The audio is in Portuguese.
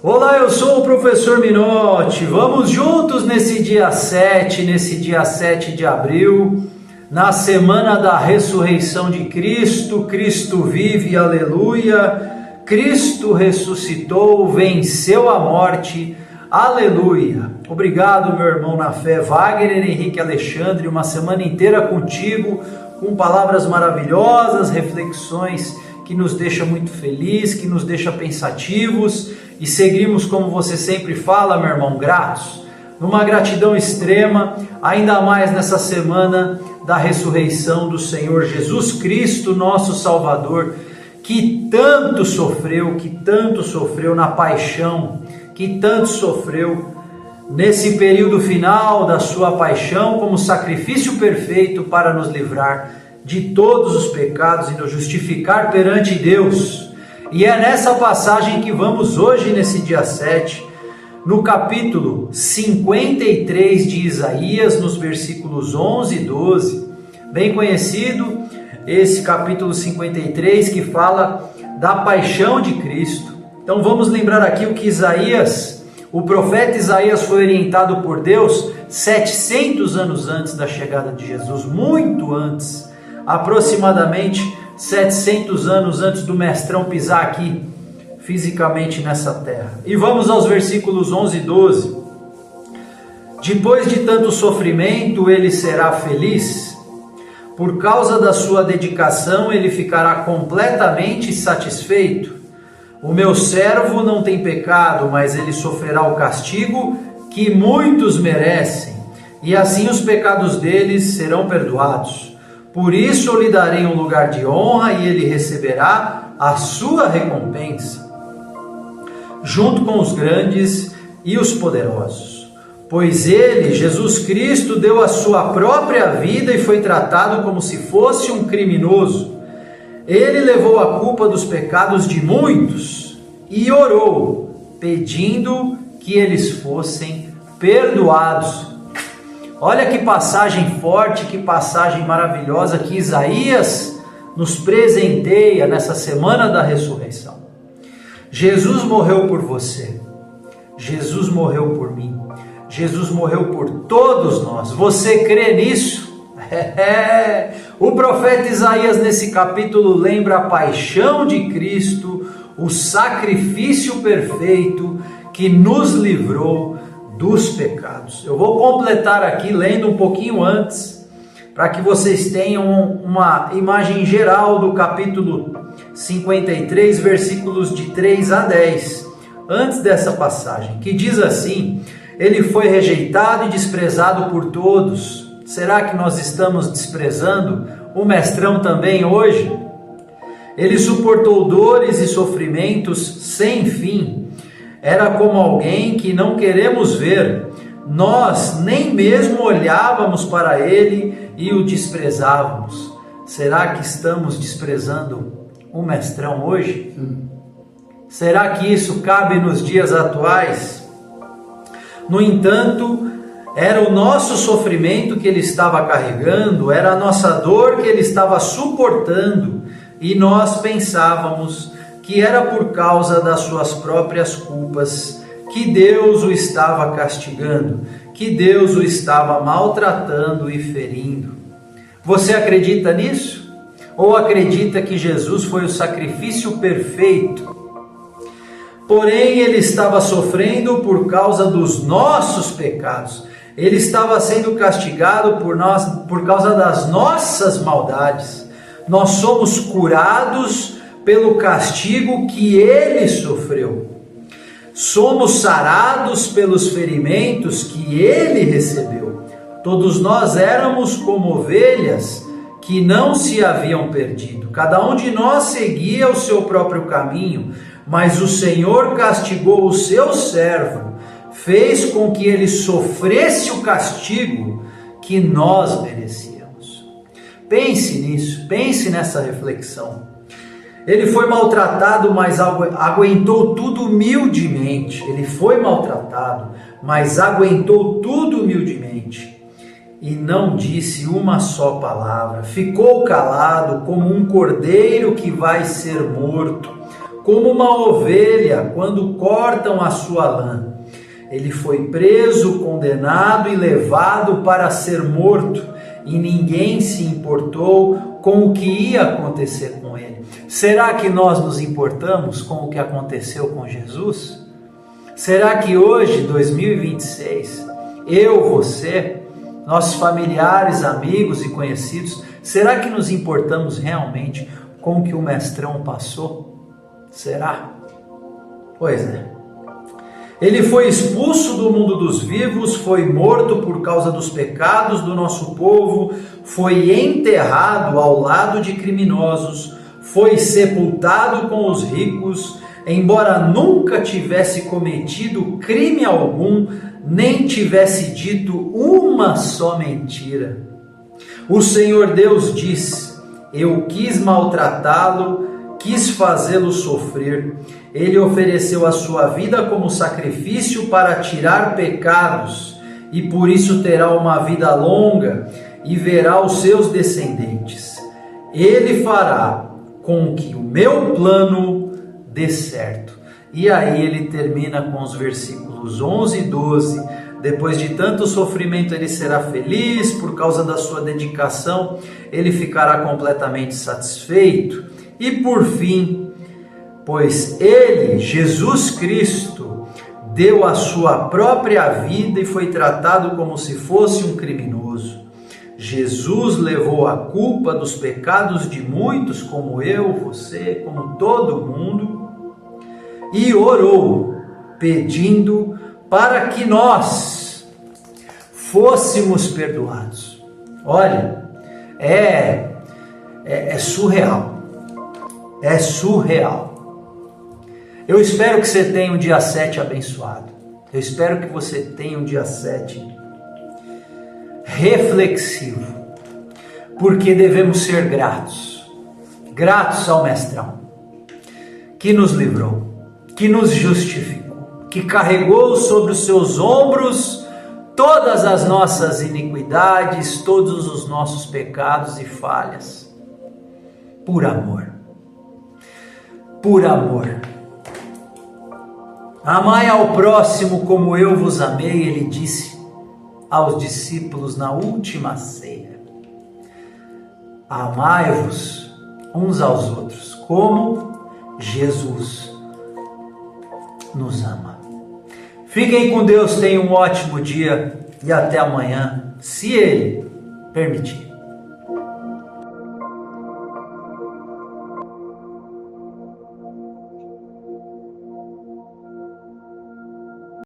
Olá, eu sou o professor Minotti. Vamos juntos nesse dia 7 de abril, na semana da ressurreição de Cristo. Cristo vive, aleluia. Cristo ressuscitou, venceu a morte, aleluia. Obrigado, meu irmão na fé, Wagner Henrique Alexandre, uma semana inteira contigo, com palavras maravilhosas, reflexões que nos deixam muito felizes, que nos deixam pensativos, e seguimos, como você sempre fala, meu irmão, gratos, numa gratidão extrema, ainda mais nessa semana da ressurreição do Senhor Jesus Cristo, nosso Salvador, que tanto sofreu na paixão, que tanto sofreu nesse período final da sua paixão como sacrifício perfeito para nos livrar de todos os pecados e nos justificar perante Deus. E é nessa passagem que vamos hoje, nesse dia 7, no capítulo 53 de Isaías, nos versículos 11 e 12, bem conhecido esse capítulo 53 que fala da paixão de Cristo. Então vamos lembrar aqui o que o profeta Isaías foi orientado por Deus 700 anos antes da chegada de Jesus, muito antes, aproximadamente 700 anos antes do mestrão pisar aqui fisicamente nessa terra. E vamos aos versículos 11 e 12. Depois de tanto sofrimento, ele será feliz. Por causa da sua dedicação, ele ficará completamente satisfeito. O meu servo não tem pecado, mas ele sofrerá o castigo que muitos merecem, e assim os pecados deles serão perdoados. Por isso eu lhe darei um lugar de honra e ele receberá a sua recompensa, junto com os grandes e os poderosos. Pois ele, Jesus Cristo, deu a sua própria vida e foi tratado como se fosse um criminoso. Ele levou a culpa dos pecados de muitos e orou, pedindo que eles fossem perdoados. Olha que passagem forte, que passagem maravilhosa que Isaías nos presenteia nessa semana da ressurreição. Jesus morreu por você, Jesus morreu por mim, Jesus morreu por todos nós. Você crê nisso? O profeta Isaías nesse capítulo lembra a paixão de Cristo, o sacrifício perfeito que nos livrou dos pecados. Eu vou completar aqui lendo um pouquinho antes, para que vocês tenham uma imagem geral do capítulo 53, versículos de 3 a 10, antes dessa passagem, que diz assim: ele foi rejeitado e desprezado por todos. Será que nós estamos desprezando o mestrão também hoje? Ele suportou dores e sofrimentos sem fim. Era como alguém que não queremos ver. Nós nem mesmo olhávamos para ele e o desprezávamos. Será que estamos desprezando o mestrão hoje? Será que isso cabe nos dias atuais? No entanto, era o nosso sofrimento que ele estava carregando, era a nossa dor que ele estava suportando, e nós pensávamos que era por causa das suas próprias culpas que Deus o estava castigando, que Deus o estava maltratando e ferindo. Você acredita nisso? Ou acredita que Jesus foi o sacrifício perfeito? Porém, ele estava sofrendo por causa dos nossos pecados. Ele estava sendo castigado por causa das nossas maldades. Nós somos curados pelo castigo que ele sofreu. Somos sarados pelos ferimentos que ele recebeu. Todos nós éramos como ovelhas que não se haviam perdido. Cada um de nós seguia o seu próprio caminho, mas o Senhor castigou o seu servo, fez com que ele sofresse o castigo que nós merecíamos. Pense nisso, pense nessa reflexão. Ele foi maltratado, mas aguentou tudo humildemente. Ele foi maltratado, mas aguentou tudo humildemente. E não disse uma só palavra. Ficou calado como um cordeiro que vai ser morto. como uma ovelha quando cortam a sua lã. Ele foi preso, condenado e levado para ser morto, e ninguém se importou com o que ia acontecer com ele. Será que nós nos importamos com o que aconteceu com Jesus? Será que hoje, 2026, eu, você, nossos familiares, amigos e conhecidos, será que nos importamos realmente com o que o mestrão passou? Será? Pois é. Ele foi expulso do mundo dos vivos, foi morto por causa dos pecados do nosso povo, foi enterrado ao lado de criminosos, foi sepultado com os ricos, embora nunca tivesse cometido crime algum, nem tivesse dito uma só mentira. O Senhor Deus diz: eu quis maltratá-lo, quis fazê-lo sofrer. Ele ofereceu a sua vida como sacrifício para tirar pecados, e por isso terá uma vida longa e verá os seus descendentes. Ele fará com que o meu plano dê certo. E aí ele termina com os versículos 11 e 12. Depois de tanto sofrimento, ele será feliz por causa da sua dedicação, ele ficará completamente satisfeito. E por fim, pois ele, Jesus Cristo, deu a sua própria vida e foi tratado como se fosse um criminoso. Jesus levou a culpa dos pecados de muitos, como eu, você, como todo mundo, e orou, pedindo para que nós fôssemos perdoados. Olha, é surreal. É surreal. Eu espero que você tenha um dia 7 abençoado. Eu espero que você tenha um dia 7 reflexivo. Porque devemos ser gratos. Gratos ao mestrão, que nos livrou, que nos justificou, que carregou sobre os seus ombros todas as nossas iniquidades, todos os nossos pecados e falhas. Por amor. Por amor. Amai ao próximo como eu vos amei, ele disse aos discípulos na última ceia. Amai-vos uns aos outros, como Jesus nos ama. Fiquem com Deus, tenham um ótimo dia e até amanhã, se Ele permitir.